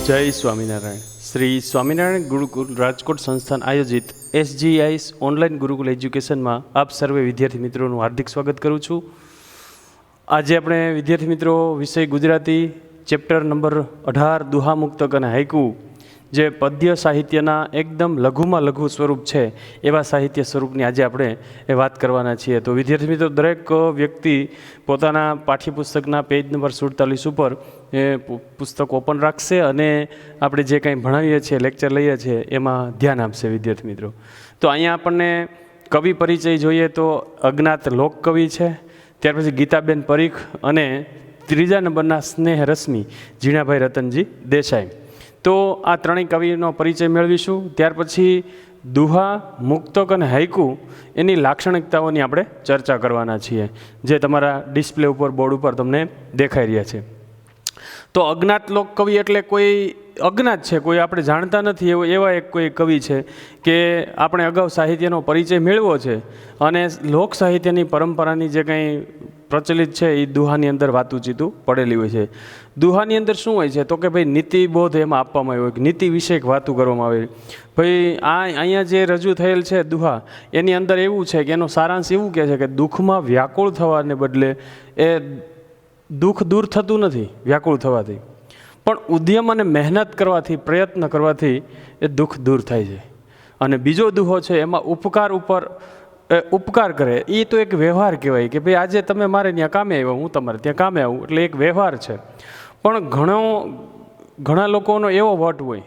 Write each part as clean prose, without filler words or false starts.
જય સ્વામિનારાયણ. શ્રી સ્વામિનારાયણ ગુરુકુલ રાજકોટ સંસ્થાન આયોજિત SGIS ઓનલાઈન ગુરુકુલ એજ્યુકેશનમાં આપ સર્વે વિદ્યાર્થી મિત્રોનું હાર્દિક સ્વાગત કરું છું. આજે આપણે વિદ્યાર્થી મિત્રો વિષય ગુજરાતી ચેપ્ટર નંબર 18 દુહા મુક્તક અને હાઇકુ, જે પદ્ય સાહિત્યના એકદમ લઘુમાં લઘુ સ્વરૂપ છે એવા સાહિત્ય સ્વરૂપની આજે આપણે વાત કરવાના છીએ. તો વિદ્યાર્થી મિત્રો, દરેક વ્યક્તિ પોતાના પાઠ્યપુસ્તકના પેજ નંબર 47 ઉપર એ પુસ્તક ઓપન રાખશે અને આપણે જે કંઈ ભણાવીએ છીએ, લેક્ચર લઈએ છીએ એમાં ધ્યાન આપશે વિદ્યાર્થી મિત્રો. તો અહીંયા આપણને કવિ પરિચય જોઈએ તો અજ્ઞાત લોકકવિ છે, ત્યાર પછી ગીતાબેન પરીખ અને ત્રીજા નંબરના સ્નેહ રશ્મિ ઝીણાભાઈ રતનજી દેસાઈ. તો આ ત્રણેય કવિનો પરિચય મેળવીશું. ત્યાર પછી દુહા, મુક્તક અને હાઇકુ એની લાક્ષણિકતાઓની આપણે ચર્ચા કરવાના છીએ, જે તમારા ડિસ્પ્લે ઉપર, બોર્ડ ઉપર તમને દેખાઈ રહ્યા છે. તો અજ્ઞાત લોકકવિ એટલે કોઈ અજ્ઞાત છે, કોઈ આપણે જાણતા નથી એવા એક કોઈ કવિ છે કે આપણે અગાઉ સાહિત્યનો પરિચય મેળવ્યો છે અને લોક સાહિત્યની પરંપરાની જે કંઈ પ્રચલિત છે એ દુહાની અંદર વાતુચીતું પડેલી હોય છે. દુહાની અંદર શું હોય છે તો કે ભાઈ નીતિબોધ એમાં આપવામાં આવ્યો હોય, નીતિ વિષયક વાતું કરવામાં આવે. ભાઈ અહીંયા જે રજૂ થયેલ છે દુહા, એની અંદર એવું છે કે એનો સારાંશ એવું કહે છે કે દુઃખમાં વ્યાકુળ થવાને બદલે એ દુઃખ દૂર થતું નથી વ્યાકુળ થવાથી, પણ ઉદ્યમ અને મહેનત કરવાથી, પ્રયત્ન કરવાથી એ દુઃખ દૂર થાય છે. અને બીજો દુહો છે એમાં ઉપકાર ઉપર ઉપકાર કરે, એ તો એક વ્યવહાર કહેવાય કે ભાઈ આજે તમે મારે ત્યાં કામે આવ્યો, હું તમારે ત્યાં કામે આવું, એટલે એક વ્યવહાર છે. પણ ઘણા લોકોનો એવો વટ હોય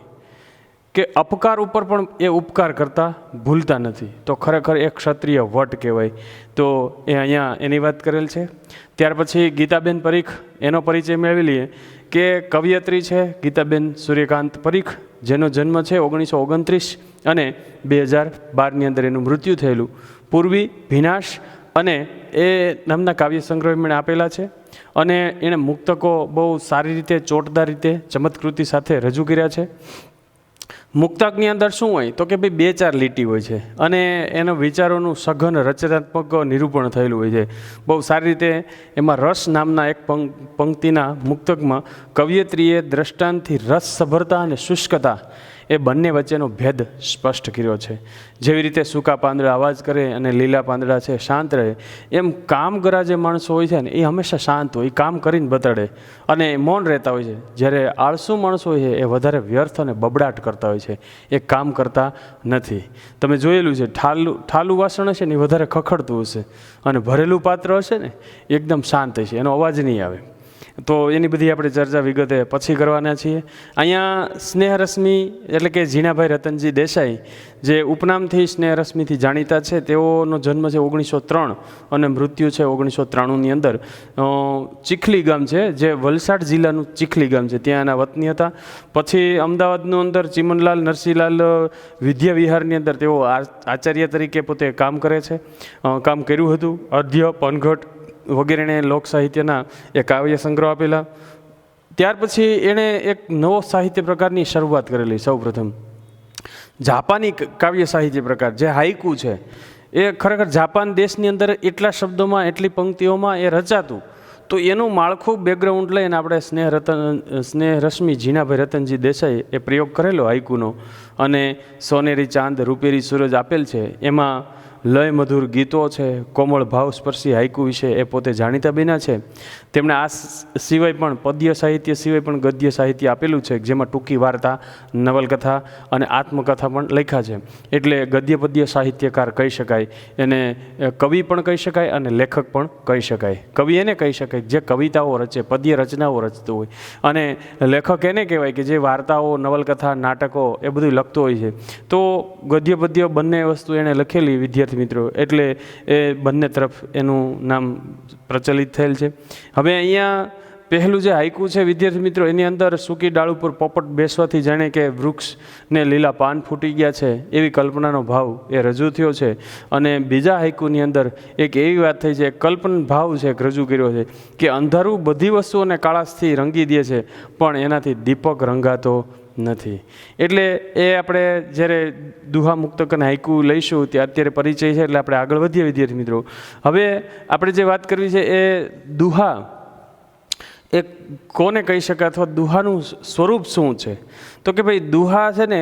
કે અપકાર ઉપર પણ એ ઉપકાર કરતા ભૂલતા નથી. તો ખરેખર એક ક્ષત્રિય વટ કહેવાય. તો એ અહીંયા એની વાત કરેલ છે. ત્યાર પછી ગીતાબેન પરીખ, એનો પરિચય મેળવી લઈએ કે કવિયત્રી છે ગીતાબેન સૂર્યકાંત પરીખ, જેનો જન્મ છે 1929 અને 2012ની અંદર એનું મૃત્યુ થયેલું. પૂર્વી, ભીનાશ અને એ નામના કાવ્ય સંગ્રહ એમણે આપેલા છે અને એણે મુક્તકો બહુ સારી રીતે, ચોટદાર રીતે, ચમત્કૃતિ સાથે રજૂ કર્યા છે. મુક્તકની અંદર શું હોય તો કે ભાઈ 2-4 લીટી હોય છે અને એના વિચારોનું સઘન રચનાત્મક નિરૂપણ થયેલું હોય છે બહુ સારી રીતે. એમાં રસ નામના એક પંક્તિના મુક્તકમાં કવિયત્રીએ દ્રષ્ટાંતથી રસ સભરતા અને શુષ્કતા એ બંને વચ્ચેનો ભેદ સ્પષ્ટ કર્યો છે. જેવી રીતે સૂકા પાંદડા અવાજ કરે અને લીલા પાંદડા છે શાંત રહે, એમ કામગરા જે માણસો હોય છે ને એ હંમેશા શાંત હોય, એ કામ કરીને બતાડે અને મૌન રહેતા હોય છે. જ્યારે આળસુ માણસો હોય છે એ વધારે વ્યર્થ અને બબડાટ કરતા હોય છે, એ કામ કરતા નથી. તમે જોયેલું છે, ઠાલું વાસણ હશે ને એ વધારે ખખડતું હશે અને ભરેલું પાત્ર હશે ને એકદમ શાંત હશે, એનો અવાજ નહીં આવે. તો એની બધી આપણે ચર્ચા વિગતે પછી કરવાના છીએ. અહીંયા સ્નેહ રશ્મિ એટલે કે ઝીણાભાઈ રતનજી દેસાઈ, જે ઉપનામથી સ્નેહ રશ્મિથી જાણીતા છે, તેઓનો જન્મ છે 1903 અને મૃત્યુ છે 1993ની અંદર. ચીખલી ગામ છે, જે વલસાડ જિલ્લાનું ચીખલી ગામ છે, ત્યાં એના વતની હતા. પછી અમદાવાદનું અંદર ચિમનલાલ નરસિંહલાલ વિદ્યા વિહારની અંદર તેઓ આચાર્ય તરીકે પોતે કામ કરે છે, કામ કર્યું હતું. અધ્ય, પનઘટ વગેરેને લોક સાહિત્યના એ કાવ્ય સંગ્રહ આપેલા. ત્યાર પછી એણે એક નવો સાહિત્ય પ્રકારની શરૂઆત કરેલી. સૌપ્રથમ જાપાની કાવ્ય સાહિત્ય પ્રકાર જે હાઇકુ છે, એ ખરેખર જાપાન દેશની અંદર એટલા શબ્દોમાં, એટલી પંક્તિઓમાં એ રચાતું. તો એનું માળખું બેકગ્રાઉન્ડ લઈને આપણે સ્નેહ રશ્મિ ઝીણાભાઈ રતનજી દેસાઈ એ પ્રયોગ કરેલો હાઇકુનો અને સોનેરી ચાંદ, રૂપેરી સૂરજ આપેલ છે. એમાં લય મધુર ગીતો છે, કોમળ ભાવ સ્પર્શી હાઇકુ વિશે એ પોતે જાણીતા બન્યા છે. તેમણે આ સિવાય પણ પદ્ય સાહિત્ય સિવાય પણ ગદ્ય સાહિત્ય આપેલું છે, જેમાં ટૂંકી વાર્તા, નવલકથા અને આત્મકથા પણ લખ્યા છે. એટલે ગદ્ય પદ્ય સાહિત્યકાર કહી શકાય, એને કવિ પણ કહી શકાય અને લેખક પણ કહી શકાય. કવિ એને કહી શકાય જે કવિતાઓ રચે, પદ્ય રચનાઓ રચતો હોય, અને લેખક એને કહેવાય કે જે વાર્તાઓ, નવલકથા, નાટકો એ બધું લખતો હોય છે. તો ગદ્ય પદ્ય બંને વસ્તુ એણે લખેલી વિદ્યાર્થી મિત્રો, એટલે એ બંને તરફ એનું નામ પ્રચલિત થયેલ છે. હવે અહીંયા પહેલું જે હાઇકુ છે વિદ્યાર્થી મિત્રો, એની અંદર સૂકી ડાળ ઉપર પોપટ બેસવાથી જાણે કે વૃક્ષને લીલા પાન ફૂટી ગયા છે એવી કલ્પનાનો ભાવ એ રજૂ થયો છે. અને બીજા હાઇકુની અંદર એક એવી વાત થઈ છે, કલ્પન ભાવ છે રજૂ કર્યો છે કે અંધારું બધી વસ્તુઓને કાળાશથી રંગી દે છે, પણ એનાથી દીપક રંગાતો નથી. એટલે એ આપણે જ્યારે દુહા મુક્તક અને હાઇકુ લઈશું ત્યાં અત્યારે પરિચય છે, એટલે આપણે આગળ વધીએ વિદ્યાર્થી મિત્રો. હવે આપણે જે વાત કરવી છે એ દુહા એ કોને કહી શકાય અથવા દુહાનું સ્વરૂપ શું છે? તો કે ભાઈ દુહા છે ને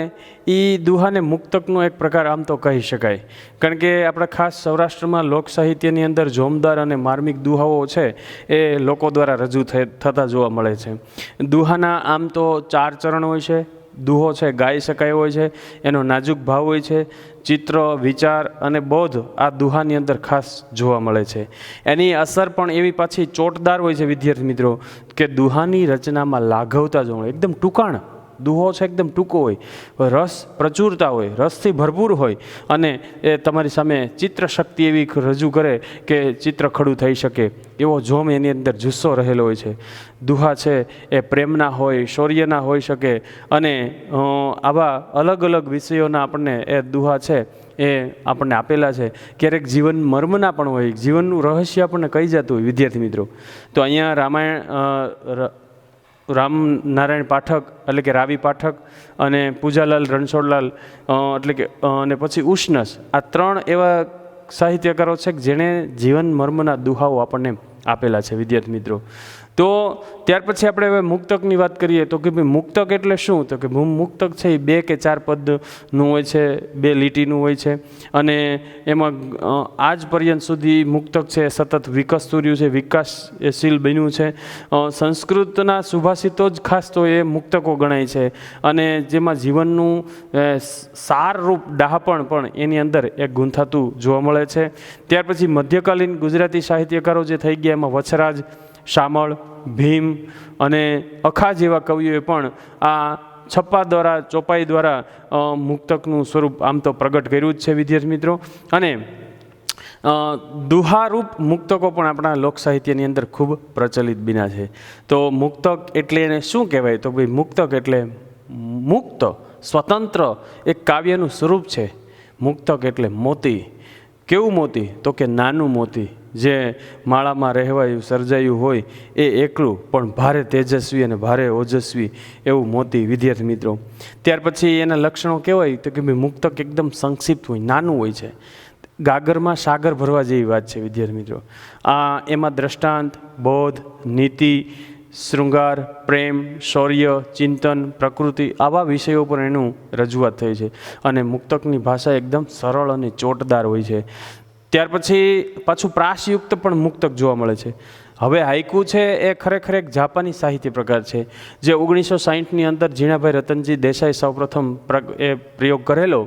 એ દુહાને મુક્તકનો એક પ્રકાર આમ તો કહી શકાય, કારણ કે આપણા ખાસ સૌરાષ્ટ્રમાં લોક સાહિત્યની અંદર જોમદાર અને માર્મિક દુહાઓ છે એ લોકો દ્વારા રજૂ થતા જોવા મળે છે. દુહાના આમ તો 4 ચરણ હોય છે. દુહો છે ગાઈ શકાય હોય છે, એનો નાજુક ભાવ હોય છે, ચિત્ર, વિચાર અને બોધ આ દુહાની અંદર ખાસ જોવા મળે છે. એની અસર પણ એવી પાછી ચોટદાર હોય છે વિદ્યાર્થી મિત્રો, કે દુહાની રચનામાં લાઘવતા જોવા મળે. એકદમ ટૂંકાણ દુહો છે, એકદમ ટૂંકો હોય, રસ પ્રચુરતા હોય, રસથી ભરપૂર હોય, અને એ તમારી સામે ચિત્ર શક્તિ એવી રજૂ કરે કે ચિત્ર ખડું થઈ શકે એવો જોમ એની અંદર જુસ્સો રહેલો હોય છે. દુહા છે એ પ્રેમના હોય, શૌર્યના હોઈ શકે, અને આવા અલગ અલગ વિષયોના આપણને એ દુહા છે એ આપણને આપેલા છે. ક્યારેક જીવન મર્મના પણ હોય, જીવનનું રહસ્ય આપણને કહી જતું હોય વિદ્યાર્થી મિત્રો. તો અહીંયા રામનારાયણ પાઠક એટલે કે રાવી પાઠક અને પૂજાલાલ રણછોડલાલ એટલે કે અને પછી ઉષ્ણસ, આ 3 એવા સાહિત્યકારો છે કે જેણે જીવન મર્મના દુહાઓ આપણને આપેલા છે વિદ્યાર્થી મિત્રો. તો ત્યાર પછી આપણે હવે મુક્તકની વાત કરીએ તો કે ભાઈ મુક્તક એટલે શું? તો કે મુક્તક છે એ 2 કે 4 પદનું હોય છે, 2 લીટીનું હોય છે, અને એમાં આજ પર્યંત સુધી મુક્તક છે સતત વિકસતું રહ્યું છે, વિકાસશીલ બન્યું છે. સંસ્કૃતના સુભાષિતો જ ખાસ તો એ મુક્તકો ગણાય છે, અને જેમાં જીવનનું સારરૂપ ડહાપણ પણ એની અંદર એક ગૂંથાતું જોવા મળે છે. ત્યાર પછી મધ્યકાલીન ગુજરાતી સાહિત્યકારો જે થઈ ગયા એમાં વછરાજ, શામળ, ભીમ અને અખા જેવા કવિઓએ પણ આ છપ્પા દ્વારા, ચોપાઈ દ્વારા મુક્તકનું સ્વરૂપ આમ તો પ્રગટ કર્યું જ છે વિદ્યાર્થી મિત્રો. અને દુહારૂપ મુક્તકો પણ આપણા લોક સાહિત્યની અંદર ખૂબ પ્રચલિત બન્યા છે. તો મુક્તક એટલે એને શું કહેવાય? તો ભાઈ મુક્તક એટલે મુક્ત, સ્વતંત્ર એક કાવ્યનું સ્વરૂપ છે. મુક્તક એટલે મોતી. કેવું મોતી? તો કે નાનું મોતી, જે માળામાં રહેવાયું સર્જાયું હોય એ એકલું પણ ભારે તેજસ્વી અને ભારે ઓજસ્વી એવું મોતી વિદ્યાર્થી મિત્રો. ત્યાર પછી એના લક્ષણો કહેવાય તો કે ભાઈ મુક્તક એકદમ સંક્ષિપ્ત હોય, નાનું હોય છે. ગાગરમાં સાગર ભરવા જેવી વાત છે વિદ્યાર્થી મિત્રો. એમાં દ્રષ્ટાંત, બોધ, નીતિ, શૃંગાર, પ્રેમ, શૌર્ય, ચિંતન, પ્રકૃતિ આવા વિષયો પર એનું રજૂઆત થઈ છે. અને મુક્તકની ભાષા એકદમ સરળ અને ચોટદાર હોય છે. ત્યાર પછી પાછું પ્રાસયુક્ત પણ મુક્તક જોવા મળે છે. હવે હાઇકુ છે એ ખરેખર એક જાપાની સાહિત્ય પ્રકાર છે, જે 1960ની અંદર ઝીણાભાઈ રતનજી દેસાઈ સૌપ્રથમ એ પ્રયોગ કરેલો.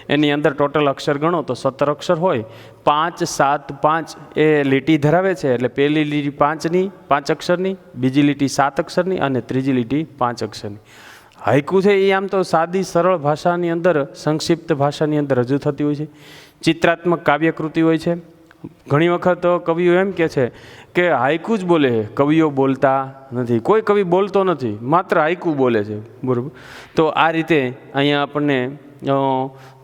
એની અંદર ટોટલ અક્ષર ગણો તો 17 અક્ષર હોય, 5, 7, 5 એ લીટી ધરાવે છે. એટલે પહેલી લીટી 5 અક્ષરની, બીજી લીટી 7 અક્ષરની અને ત્રીજી લીટી 5 અક્ષરની. હાઇકુ છે એ આમ તો સાદી સરળ ભાષાની અંદર, સંક્ષિપ્ત ભાષાની અંદર રજૂ થતી હોય છે. ચિત્રાત્મક કાવ્યકૃતિ હોય છે. ઘણી વખત કવિઓ એમ કહે છે કે હાઇકુ જ બોલે છે, કવિઓ બોલતા નથી. કોઈ કવિ બોલતો નથી, માત્ર હાઇકુ બોલે છે, બરાબર. તો આ રીતે અહીંયા આપણને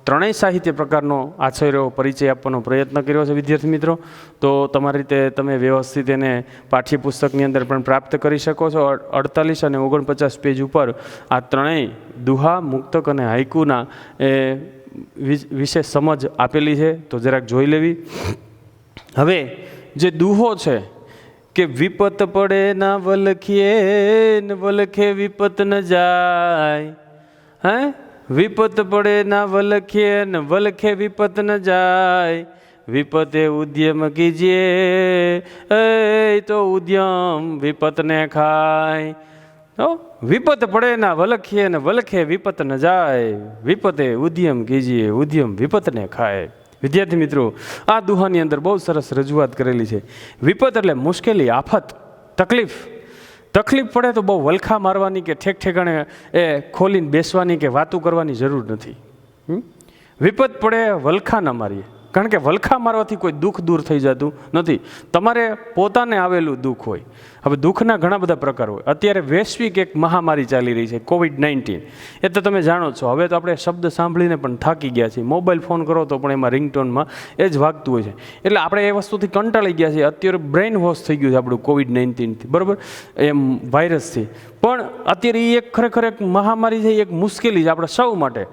3 સાહિત્ય પ્રકારનો આછેરો પરિચય આપવાનો પ્રયત્ન કર્યો છે વિદ્યાર્થી મિત્રો. તો તમારી રીતે તમે વ્યવસ્થિત એને પાઠ્યપુસ્તકની અંદર પણ પ્રાપ્ત કરી શકો છો. 48 અને 49 પેજ ઉપર આ 3 દુહા, મુક્તક અને હાઇકુના એ વિશે સમજ આપેલી છે, તો જરાક જોઈ લેવી. હવે જે દુહો છે કે વિપત પડે ના વલખીએ ને વલખે વિપત ન જાય, હે વિપત પડે ના વલખીએ ને વલખે વિપત ન જાય, વિપતે ઉદ્યમ કીજીએ એ તો ઉદ્યમ વિપતને ખાય. વિપત પડે ના વલખીએ ને વલખે વિપત ન જાય, વિપતે ઉદ્યમ કીજીએ ઉદ્યમ વિપતને ખાય. વિદ્યાર્થી મિત્રો, આ દુહાની અંદર બહુ સરસ રજૂઆત કરેલી છે. વિપત એટલે મુશ્કેલી, આફત, તકલીફ. તકલીફ પડે તો બહુ વલખા મારવાની કે ઠેક ઠેકાણે એ ખોલીને બેસવાની કે વાતું કરવાની જરૂર નથી. વિપત પડે વલખા ન મારીએ, કારણ કે વલખા મારવાથી કોઈ દુઃખ દૂર થઈ જતું નથી. તમારે પોતાને આવેલું દુઃખ હોય. હવે દુઃખના ઘણા બધા પ્રકાર હોય. અત્યારે વૈશ્વિક એક મહામારી ચાલી રહી છે, COVID-19. એ તો તમે જાણો છો. હવે તો આપણે શબ્દ સાંભળીને પણ થાકી ગયા છીએ. મોબાઈલ ફોન કરો તો પણ એમાં રિંગટોનમાં એ જ વાગતું હોય છે. એટલે આપણે એ વસ્તુથી કંટાળી ગયા છીએ. અત્યારે બ્રેઇન વોશ થઈ ગયું છે આપણું COVID-19થી, બરાબર, એમ વાયરસથી. પણ અત્યારે એ એક ખરેખર એક મહામારી છે, એક મુશ્કેલી છે આપણા સૌ માટે.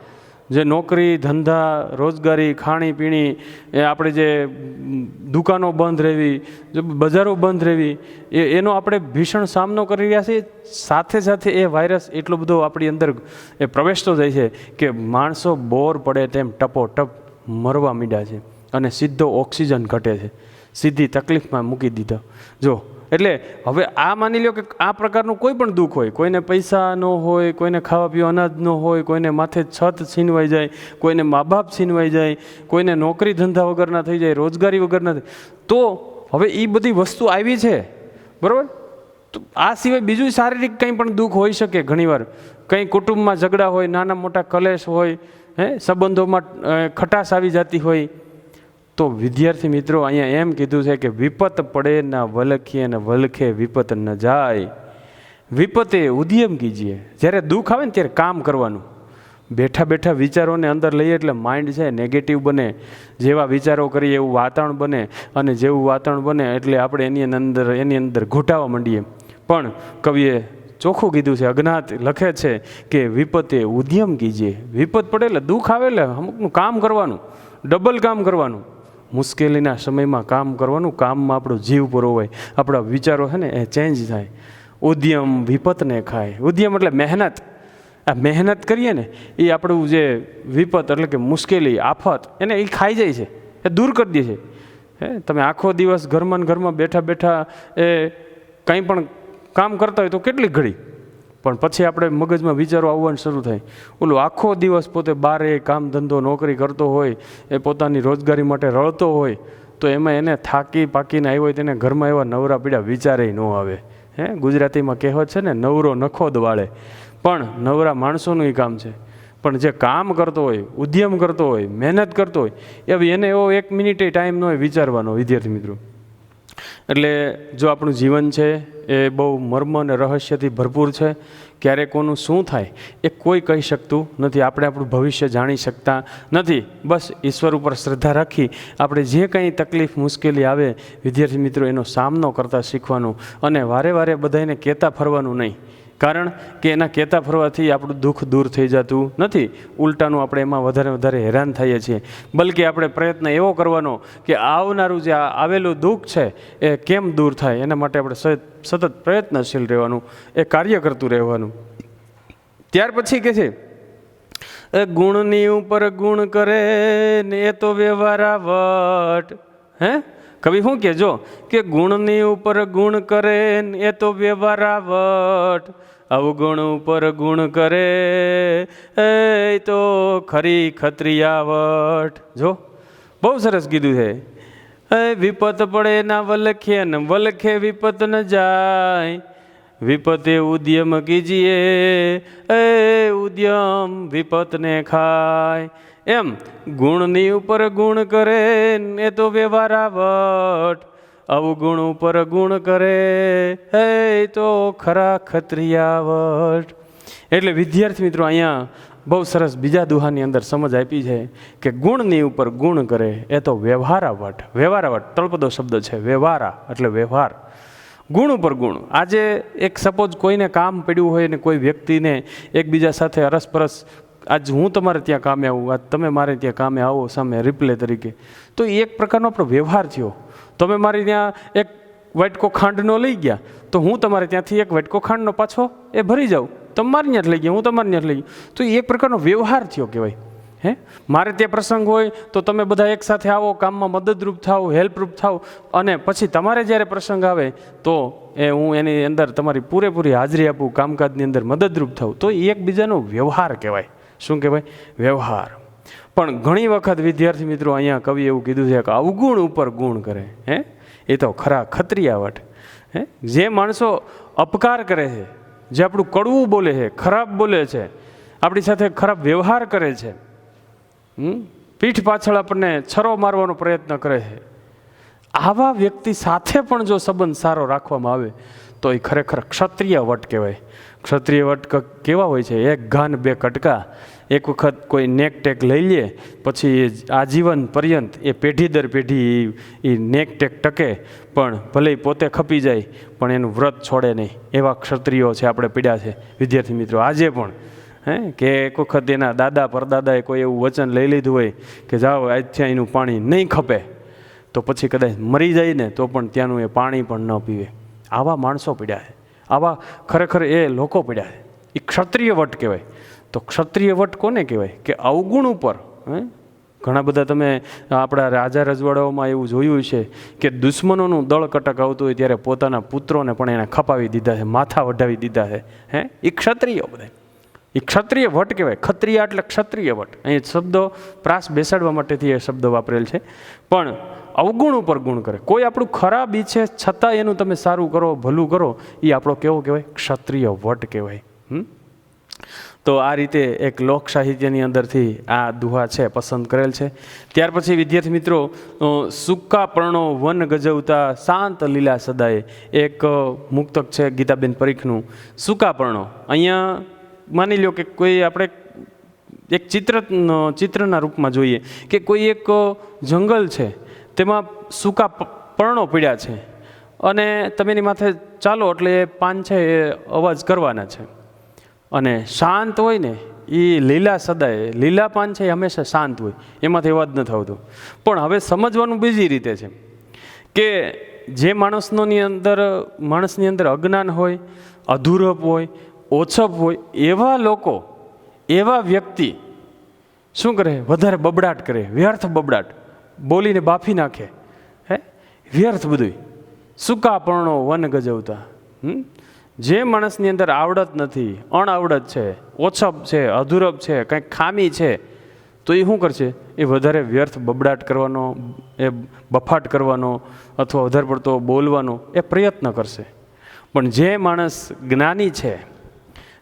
જે નોકરી ધંધા રોજગારી ખાણીપીણી એ આપણે જે દુકાનો બંધ રહેવી, જે બજારો બંધ રહેવી, એનો આપણે ભીષણ સામનો કરી રહ્યા છીએ. સાથે સાથે એ વાયરસ એટલો બધો આપણી અંદર એ પ્રવેશતો જાય છે કે માણસો બોર પડે તેમ ટપોટપ મરવા માંડ્યા છે અને સીધો ઓક્સિજન ઘટે છે, સીધી તકલીફમાં મૂકી દીધો. જો એટલે હવે આ માની લો કે આ પ્રકારનું કોઈ પણ દુઃખ હોય, કોઈને પૈસા ન હોય, કોઈને ખાવા પીવા અનાજ ન હોય, કોઈને માથે છત છીનવાઈ જાય, કોઈને મા બાપ છીનવાઈ જાય, કોઈને નોકરી ધંધા વગરના થઈ જાય, રોજગારી વગરના થઈ, તો હવે એ બધી વસ્તુ આવી છે, બરાબર. તો આ સિવાય બીજું શારીરિક કંઈ પણ દુઃખ હોઈ શકે. ઘણીવાર કંઈ કુટુંબમાં ઝઘડા હોય, નાના મોટા કલેશ હોય, સંબંધોમાં ખટાશ આવી જતી હોય, તો વિદ્યાર્થી મિત્રો અહીંયા એમ કીધું છે કે વિપત પડે ના વલખીએ ને વલખે વિપત ન જાય, વિપતે ઉદ્યમ કીજીએ. જ્યારે દુઃખ આવે ને ત્યારે કામ કરવાનું. બેઠા બેઠા વિચારોને અંદર લઈએ એટલે માઇન્ડ છે નેગેટિવ બને. જેવા વિચારો કરીએ એવું વાતાવરણ બને, અને જેવું વાતાવરણ બને એટલે આપણે એની અંદર ઘૂંટાવા માંડીએ. પણ કવિએ ચોખ્ખું કીધું છે, અજ્ઞાત લખે છે કે વિપતે ઉદ્યમ કીજીએ. વિપત પડે એટલે દુઃખ આવે એટલે અમુકનું કામ કરવાનું, ડબલ કામ કરવાનું, મુશ્કેલીના સમયમાં કામ કરવાનું, કામમાં આપણો જીવ પુરોવાય, આપણા વિચારો છે ને એ ચેન્જ થાય. ઉદ્યમ વિપતને ખાય. ઉદ્યમ એટલે મહેનત. આ મહેનત કરીએ ને એ આપણું જે વિપત એટલે કે મુશ્કેલી આફત એને એ ખાઈ જાય છે, એ દૂર કરી દે છે. તમે આખો દિવસ ઘરમાં બેઠા બેઠા એ કંઈ પણ કામ કરતા હોય તો કેટલી ઘડી, પણ પછી આપણે મગજમાં વિચારો આવવાનું શરૂ થાય. ઓલું આખો દિવસ પોતે બારે કામ ધંધો નોકરી કરતો હોય, એ પોતાની રોજગારી માટે રળતો હોય, તો એમાં એને થાકી પાકીને આવ્યો હોય તેને ઘરમાં એવા નવરા પીડા વિચારે ન આવે. ગુજરાતીમાં કહેવત છે ને, નવરો નખો દવાળે. પણ નવરા માણસોનું એ કામ છે. પણ જે કામ કરતો હોય, ઉદ્યમ કરતો હોય, મહેનત કરતો હોય, એને એવો 1 મિનિટે ટાઈમ ન હોય વિચારવાનો. વિદ્યાર્થી મિત્રો, એટલે જો આપણું જીવન છે એ બહુ મર્મ અને રહસ્યથી ભરપૂર છે. ક્યારે કોનું શું થાય એ કોઈ કહી શકતું નથી. આપણે આપણું ભવિષ્ય જાણી શકતા નથી. બસ ઈશ્વર ઉપર શ્રદ્ધા રાખી આપણે જે કંઈ તકલીફ મુશ્કેલી આવે વિદ્યાર્થી મિત્રો એનો સામનો કરતા શીખવાનું, અને વારે વારે બધાને કહેતા ફરવાનું નહીં. કારણ કે એના કહેતા ફરવાથી આપણું દુઃખ દૂર થઈ જતું નથી, ઉલટાનું આપણે એમાં વધારે હેરાન થઈએ છીએ. બલકે આપણે પ્રયત્ન એવો કરવાનો કે આવનારું જે આવેલું દુઃખ છે એ કેમ દૂર થાય એના માટે આપણે સતત પ્રયત્નશીલ રહેવાનું, એ કાર્ય કરતું રહેવાનું. ત્યાર પછી કે છે ગુણની ઉપર ગુણ કરે ને એ તો વ્યવહારાવટ. કવિ શું કે જો કે ગુણની ઉપર ગુણ કરે ને એ તો વ્યવહારાવટ, અવગુણ ઉપર ગુણ કરે એ તો ખરી ખત્રિયાવટ. જો બહુ સરસ કીધું છે. વિપત પડે ના વલખે ને વલખે વિપત ન જાય, વિપતે ઉદ્યમ કીજીએ એ ઉદ્યમ વિપતને ખાય. એમ ગુણની ઉપર ગુણ કરે એ તો વ્યવહારાવટ, અવગુણ ઉપર ગુણ કરે એ તો ખરા ખત્રિયાવટ. એટલે વિદ્યાર્થી મિત્રો અહીંયા બહુ સરસ બીજા દુહાની અંદર સમજ આપી છે કે ગુણની ઉપર ગુણ કરે એ તો વ્યવહારાવટ. વ્યવહારાવટ તળપદો શબ્દ છે, વ્યવહારા એટલે વ્યવહાર, ગુણ ઉપર ગુણ. આજે એક સપોઝ કોઈને કામ પડ્યું હોય ને કોઈ વ્યક્તિને એકબીજા સાથે અરસપરસ, આજ હું તમારે ત્યાં કામે આવું, આજ તમે મારે ત્યાં કામે આવો સામે રિપ્લે તરીકે, તો એ એક પ્રકારનો આપણો વ્યવહાર થયો. તમે મારી ત્યાં એક વાટકો ખાંડનો લઈ ગયા તો હું તમારે ત્યાંથી એક વાટકો ખાંડનો પાછો એ ભરી જાઉં, તમે મારી ત્યાં લઈ ગયા, હું તમારે ત્યાં લઈ ગયો, તો એ એક પ્રકારનો વ્યવહાર થયો કહેવાય. મારે ત્યાં પ્રસંગ હોય તો તમે બધા એકસાથે આવો, કામમાં મદદરૂપ થાવ, હેલ્પરૂપ થાવ, અને પછી તમારે જ્યારે પ્રસંગ આવે તો હું એની અંદર તમારી પૂરેપૂરી હાજરી આપું, કામકાજની અંદર મદદરૂપ થાવ, તો એ એકબીજાનો વ્યવહાર કહેવાય. શું કહેવાય? વ્યવહાર. પણ ઘણી વખત વિદ્યાર્થી મિત્રો અહીંયા કવિ એવું કીધું છે કે અવગુણ ઉપર ગુણ કરે, એ તો ખરા ખત્રિયાવટ. જે માણસો અપકાર કરે છે, જે આપણું કડવું બોલે છે, ખરાબ બોલે છે, આપણી સાથે ખરાબ વ્યવહાર કરે છે, પીઠ પાછળ આપણને છરો મારવાનો પ્રયત્ન કરે છે, આવા વ્યક્તિ સાથે પણ જો સંબંધ સારો રાખવામાં આવે તો એ ખરેખર ક્ષત્રિય વટ કહેવાય. ક્ષત્રિય વટ કેવા હોય છે? એક ઘાન બે કટકા. એક વખત કોઈ નેક ટેક લઈ લે પછી આજીવન પર્યંત એ પેઢી દર પેઢી એ નેક ટેક ટકે, પણ ભલે પોતે ખપી જાય પણ એનું વ્રત છોડે નહીં. એવા ક્ષત્રિયો છે આપણે પીડ્યા છે વિદ્યાર્થી મિત્રો આજે પણ. કે એક વખત એના દાદા પરદાદાએ કોઈ એવું વચન લઈ લીધું હોય કે જાઓ આજથી એનું પાણી નહીં ખપે, તો પછી કદાચ મરી જાય ને તો પણ ત્યાંનું એ પાણી પણ ન પીવે. આવા માણસો પડ્યા છે, આવા ખરેખર એ લોકો પડ્યા છે. એ ક્ષત્રિય વટ કહેવાય. તો ક્ષત્રિય વટ કોને કહેવાય કે અવગુણ ઉપર ઘણા બધા તમે આપણા રાજા રજવાડાઓમાં એવું જોયું છે કે દુશ્મનોનું દળ કટક આવતું હોય ત્યારે પોતાના પુત્રોને પણ એને ખપાવી દીધા છે, માથા વઢાવી દીધા છે. એ ક્ષત્રિય બધા, એ ક્ષત્રિય વટ કહેવાય. ક્ષત્રિય એટલે ક્ષત્રિય વટ. અહીં શબ્દો પ્રાસ બેસાડવા માટેથી એ શબ્દ વાપરેલ છે. પણ અવગુણ ઉપર ગુણ કરે. કોઈ આપણું ખરાબ ઈચ્છે છતાં એનું તમે સારું કરો, ભલું કરો, એ આપણો કેવો કહેવાય? ક્ષત્રિય વટ કહેવાય. તો આ રીતે એક લોક સાહિત્યની અંદરથી આ દુહા છે પસંદ કરેલ છે. ત્યાર પછી વિદ્યાર્થી મિત્રો, સૂકા પર્ણો વન ગજવતા શાંત લીલા સદાય, એક મુક્તક છે ગીતાબેન પરીખનું. સૂકા પર્ણો, અહીંયા માની લો કે કોઈ આપણે એક ચિત્રના રૂપમાં જોઈએ કે કોઈ એક જંગલ છે, તેમાં સૂકા પર્ણો પડ્યા છે અને તમે એની માથે ચાલો એટલે એ પાન છે એ અવાજ કરવાના છે. અને શાંત હોય ને એ લીલા સદાય, લીલા પાન છે એ હંમેશા શાંત હોય, એમાંથી અવાજ નથી આવતો. પણ હવે સમજવાનું બીજી રીતે છે કે જે માણસની અંદર અજ્ઞાન હોય, અધૂરપ હોય, ઓછપ હોય, એવા લોકો, એવા વ્યક્તિ શું કરે? વધારે બબડાટ કરે, વ્યર્થ બબડાટ, બોલીને બાફી નાખે. વ્યર્થ બધું. સૂકા પર્ણો વન ગજવતા. જે માણસની અંદર આવડત નથી, અણઆવડત છે, ઓછપ છે, અધૂરપ છે, કંઈક ખામી છે, તો એ શું કરશે? એ વધારે વ્યર્થ બબડાટ કરવાનો, એ બફાટ કરવાનો અથવા વધારે પડતો બોલવાનો એ પ્રયત્ન કરશે. પણ જે માણસ જ્ઞાની છે,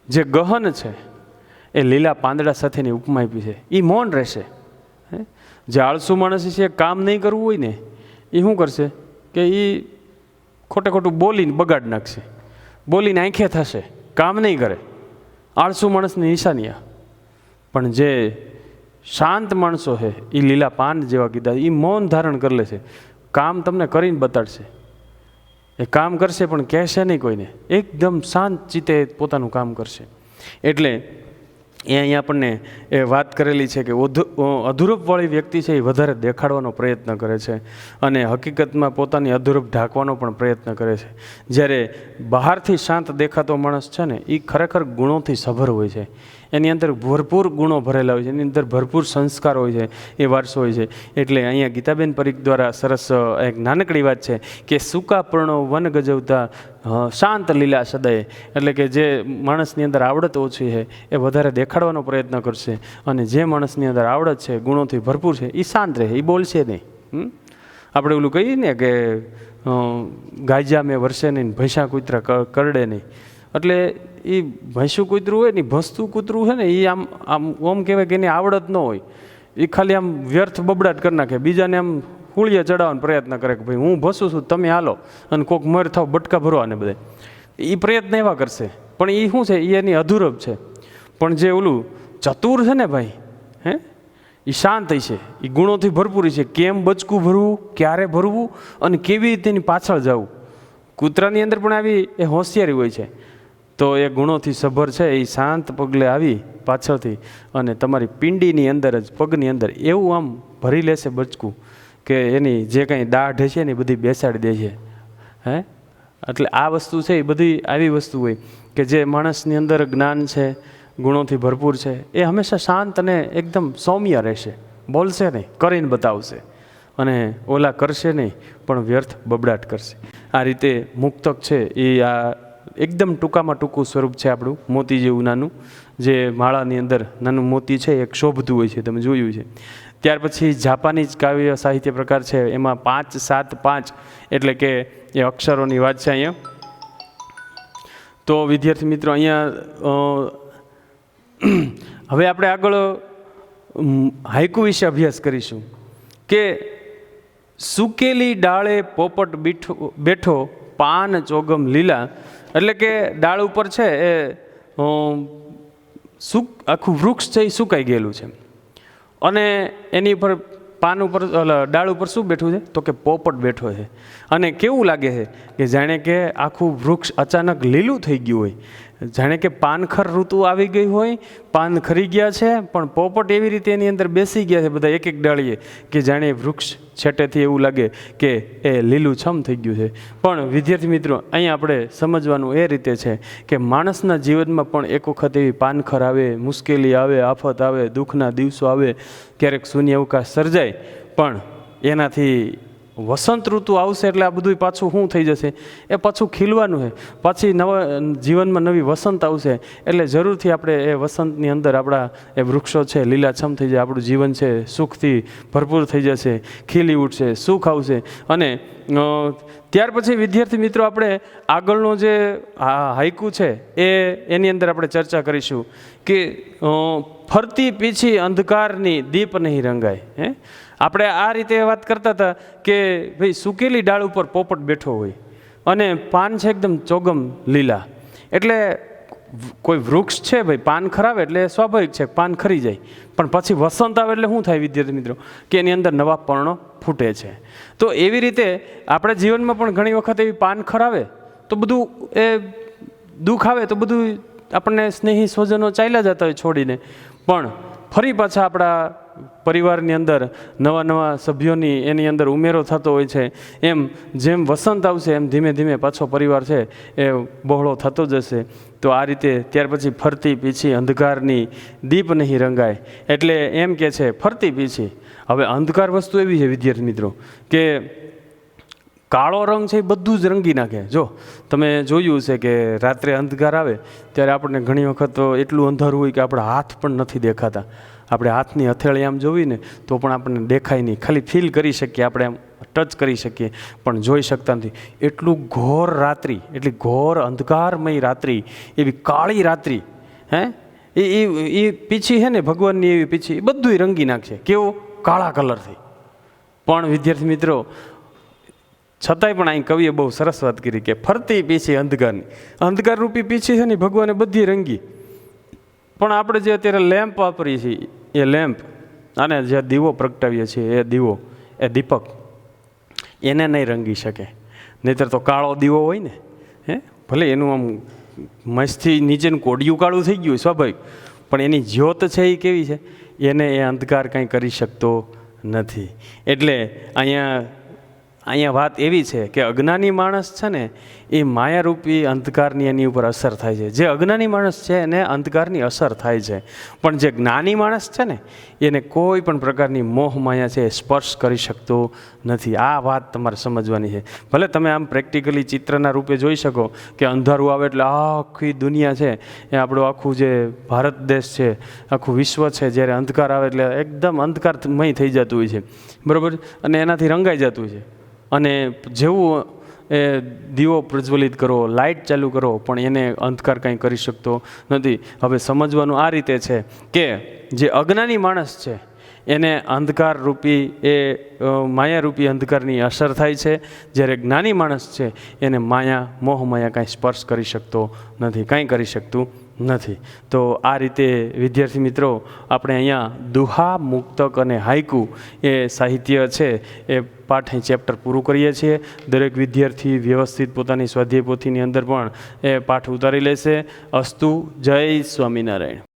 જે ગહન છે, એ લીલા પાંદડા સાથેની ઉપમા આપી છે, એ મૌન રહેશે. જે આળસુ માણસ છે, કામ નહીં કરવું હોય ને, એ શું કરશે કે એ ખોટે ખોટું બોલીને બગાડ નાખશે, બોલીને આંખે થશે, કામ નહીં કરે. આળસુ માણસની નિશાની. પણ જે શાંત માણસો છે એ લીલા પાન જેવા કીધા, એ મૌન ધારણ કરી લે છે. કામ તમને કરીને બતાડશે, એ કામ કરશે પણ કહેશે નહીં કોઈને, એકદમ શાંત ચિત્તે પોતાનું કામ કરશે. એટલે એ અહીંયા આપણને એ વાત કરેલી છે કે અધૂરપવાળી વ્યક્તિ છે એ વધારે દેખાડવાનો પ્રયત્ન કરે છે અને હકીકતમાં પોતાની અધૂરપ ઢાંકવાનો પણ પ્રયત્ન કરે છે. જ્યારે બહારથી શાંત દેખાતો માણસ છે ને, એ ખરેખર ગુણોથી સભર હોય છે. એની અંદર ભરપૂર ગુણો ભરેલા હોય છે, એની અંદર ભરપૂર સંસ્કાર હોય છે, એ વારસો હોય છે. એટલે અહીંયા ગીતાબેન પરીખ દ્વારા સરસ એક નાનકડી વાત છે કે સૂકા પર્ણો વન ગજવતા શાંત લીલા સદાય, એટલે કે જે માણસની અંદર આવડત ઓછી છે એ વધારે દેખાડવાનો પ્રયત્ન કરશે, અને જે માણસની અંદર આવડત છે, ગુણોથી ભરપૂર છે, એ શાંત રહે, એ બોલશે નહીં. આપણે ઓલું કહીએ ને કે ગાયજા મેં વરસે નહીં, ભૈંસા કૂતરા કરડે નહીં. એટલે એ ભૈંસું કૂતરું હોય ને, ભસતું કૂતરું છે ને, એ આમ કહેવાય કે એની આવડત ન હોય, એ ખાલી આમ વ્યર્થ બબડાટ કરી નાખે, બીજાને આમ હુળીએ ચડાવવાનો પ્રયત્ન કરે કે ભાઈ હું ભસું છું, તમે હાલો, અને કોઈક મર થાવ બટકા ભરવાને બધે. એ પ્રયત્ન એવા કરશે, પણ એ શું છે? એ એની અધૂરપ છે. પણ જે ઓલું ચતુર છે ને ભાઈ, એ શાંત છે, એ ગુણોથી ભરપૂર છે. કેમ બચકું ભરવું, ક્યારે ભરવું અને કેવી રીતે એની પાછળ જવું. કૂતરાની અંદર પણ આવી એ હોશિયારી હોય છે. તો એ ગુણોથી સભર છે, એ શાંત પગલે આવી પાછળથી અને તમારી પિંડીની અંદર જ, પગની અંદર એવું આમ ભરી લેશે બચકું કે એની જે કંઈ દાઢ છે ને એ બધી બેસાડી દે છે. એટલે આ વસ્તુ છે એ બધી આવી વસ્તુ હોય કે જે માણસની અંદર જ્ઞાન છે, ગુણોથી ભરપૂર છે, એ હંમેશા શાંત અને એકદમ સૌમ્ય રહેશે, બોલશે નહીં, કરીને બતાવશે, અને ઓલા કરશે નહીં પણ વ્યર્થ બબડાટ કરશે. આ રીતે મુક્તક છે એ આ એકદમ ટૂંકામાં ટૂંકું સ્વરૂપ છે આપણું, મોતી જેવું નાનું, જે માળાની અંદર નાનું મોતી છે એક શોભતું હોય છે, તમે જોયું છે. ત્યાર પછી જાપાનીઝ કાવ્ય સાહિત્ય પ્રકાર છે, એમાં 5, 7, 5 એટલે કે એ અક્ષરોની વાત છે અહીંયા. તો વિદ્યાર્થી મિત્રો, અહીંયા હવે આપણે આગળ હાઇકુ વિશે અભ્યાસ કરીશું કે સૂકેલી ડાળે પોપટ બેઠો, પાન ચોગમ લીલા, એટલે કે ડાળ ઉપર છે એ આખું વૃક્ષ છે એ સુકાઈ ગયેલું છે, અને એની ઉપર પાન ઉપર ડાળ ઉપર શું બેઠું છે? તો કે પોપટ બેઠો છે. અને કેવું લાગે છે કે જાણે કે આખું વૃક્ષ અચાનક લીલું થઈ ગયું હોય, જાણે કે પાનખર ઋતુ આવી ગઈ હોય, પાન ખરી ગયા છે, પણ પોપટ એવી રીતે એની અંદર બેસી ગયા છે બધા એક એક ડાળીએ કે જાણે વૃક્ષ છેટેથી એવું લાગે કે એ લીલુંછમ થઈ ગયું છે. પણ વિદ્યાર્થી મિત્રો, અહીંયા આપણે સમજવાનું એ રીતે છે કે માણસના જીવનમાં પણ એક વખત એવી પાનખર આવે, મુશ્કેલી આવે, આફત આવે, દુઃખના દિવસો આવે, ક્યારેક શૂન્ય અવકાશ સર્જાય, પણ એનાથી વસંત ઋતુ આવશે એટલે આ બધું પાછું શું થઈ જશે, એ પાછું ખીલવાનું છે. પાછી નવા જીવનમાં નવી વસંત આવશે એટલે જરૂરથી આપણે એ વસંતની અંદર આપણા એ વૃક્ષો છે લીલાછમ થઈ જાય, આપણું જીવન છે સુખથી ભરપૂર થઈ જશે, ખીલી ઉઠશે, સુખ આવશે. અને ત્યાર પછી વિદ્યાર્થી મિત્રો, આપણે આગળનો જે હાઈકુ છે એની અંદર આપણે ચર્ચા કરીશું કે ફરતી પીછી અંધકારની દીપ નહીં રંગાય. આપણે આ રીતે વાત કરતા હતા કે ભાઈ સૂકેલી ડાળ ઉપર પોપટ બેઠો હોય અને પાન છે એકદમ ચોગમ લીલા, એટલે કોઈ વૃક્ષ છે ભાઈ પાન ખરાવે એટલે સ્વાભાવિક છે પાન ખરી જાય, પણ પછી વસંત આવે એટલે શું થાય વિદ્યાર્થી મિત્રો કે એની અંદર નવા પર્ણો ફૂટે છે. તો એવી રીતે આપણે જીવનમાં પણ ઘણી વખત એવી પાન ખરાવે તો બધું એ દુઃખ આવે તો બધું આપણને સ્નેહી સ્વજનો ચાલ્યા જતા હોય છોડીને, પણ ફરી પાછા આપણા પરિવારની અંદર નવા નવા સભ્યોની એની અંદર ઉમેરો થતો હોય છે. એમ જેમ વસંત આવશે એમ ધીમે ધીમે પાછો પરિવાર છે એ બહોળો થતો જશે. તો આ રીતે ત્યાર પછી ફરતી પીછી અંધકારની દીપ નહીં રંગાય, એટલે એમ કે છે ફરતી પીછી. હવે અંધકાર વસ્તુ એવી છે વિદ્યાર્થી મિત્રો કે કાળો રંગ છે એ બધું જ રંગી નાખે. જો તમે જોયું છે કે રાત્રે અંધકાર આવે ત્યારે આપણને ઘણી વખત એટલું અંધારું હોય કે આપણા હાથ પણ નથી દેખાતા. આપણે હાથની હથેળી આમ જોઈને તો પણ આપણને દેખાય નહીં, ખાલી ફીલ કરી શકીએ, આપણે આમ ટચ કરી શકીએ પણ જોઈ શકતા નથી. એટલું ઘોર રાત્રિ, એટલી ઘોર અંધકારમય રાત્રિ, એવી કાળી રાત્રિ, એ પીછી છે ને ભગવાનની એવી પીછી એ બધું રંગી નાખશે. કેવો? કાળા કલરથી. પણ વિદ્યાર્થી મિત્રો, છતાંય પણ અહીં કવિએ બહુ સરસ વાત કરી કે ફરતી પીછી અંધકારની, અંધકાર રૂપી પીછી છે ને ભગવાને બધી રંગી. પણ આપણે જે અત્યારે લેમ્પ વાપરીએ છીએ એ લેમ્પ અને જે દીવો પ્રગટાવીએ છીએ એ દીવો, એ દીપક એને નહીં રંગી શકે. નહીંતર તો કાળો દીવો હોય ને, ભલે એનું આમ મસ્તથી નીચેનું કોડિયું કાળું થઈ ગયું સ્વાભાવિક, પણ એની જ્યોત છે એ કેવી છે, એને એ અંધકાર કંઈ કરી શકતો નથી. એટલે અહીંયા વાત એવી છે કે અજ્ઞાની માણસ છે ને એ માયારૂપી અંધકારની એની ઉપર અસર થાય છે. જે અજ્ઞાની માણસ છે એને અંધકારની અસર થાય છે, પણ જે જ્ઞાની માણસ છે ને એને કોઈ પણ પ્રકારની મોહ માયા છે એ સ્પર્શ કરી શકતો નથી. આ વાત તમારે સમજવાની છે. ભલે તમે આમ પ્રેક્ટિકલી ચિત્રના રૂપે જોઈ શકો કે અંધારું આવે એટલે આખી દુનિયા છે એ આપણું આખું જે ભારત દેશ છે, આખું વિશ્વ છે, જ્યારે અંધકાર આવે એટલે એકદમ અંધકારમય થઈ જતું હોય છે, બરાબર, અને એનાથી રંગાઈ જતું હોય છે. અને જેવું એ દીવો પ્રજ્વલિત કરો, લાઇટ ચાલુ કરો, પણ એને અંધકાર કંઈ કરી શકતો નથી. હવે સમજવાનું આ રીતે છે કે જે અજ્ઞાની માણસ છે એને અંધકાર રૂપી એ માયારૂપી અંધકારની અસર થાય છે, જ્યારે જ્ઞાની માણસ છે એને માયા મોહ માયા કાંઈ સ્પર્શ કરી શકતો નથી, કાંઈ કરી શકતું નથી. તો આ રીતે વિદ્યાર્થી મિત્રો, આપણે અહીંયા દુહા, મુક્તક અને હાઈકુ એ સાહિત્ય છે એ પાઠ અહીં ચેપ્ટર પૂરું કરીએ છીએ. દરેક વિદ્યાર્થી વ્યવસ્થિત પોતાની સ્વાધ્યાય પોથીની અંદર પણ એ પાઠ ઉતારી લેશે. અસ્તુ. જય સ્વામિનારાયણ.